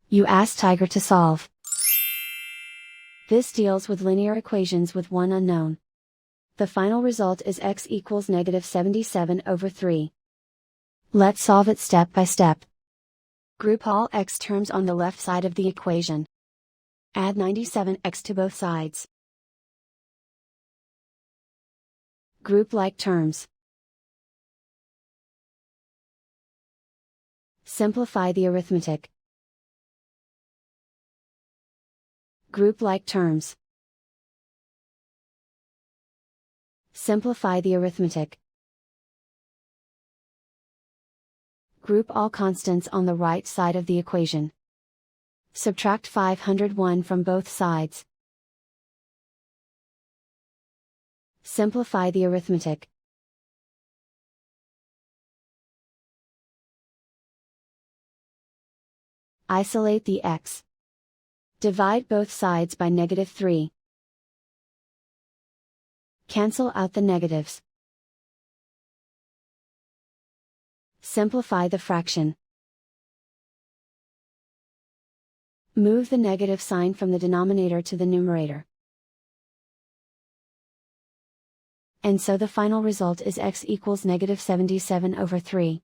You ask Tiger to solve. This deals with linear equations with one unknown. The final result is x equals -77/3. Let's solve it step by step. Group all x terms on the left side of the equation. Add 97x to both sides. Group like terms. Simplify the arithmetic. Group like terms. Simplify the arithmetic. Group all constants on the right side of the equation. Subtract 501 from both sides. Simplify the arithmetic. Isolate the x. Divide both sides by -3. Cancel out the negatives. Simplify the fraction. Move the negative sign from the denominator to the numerator. And so the final result is x equals -77/3.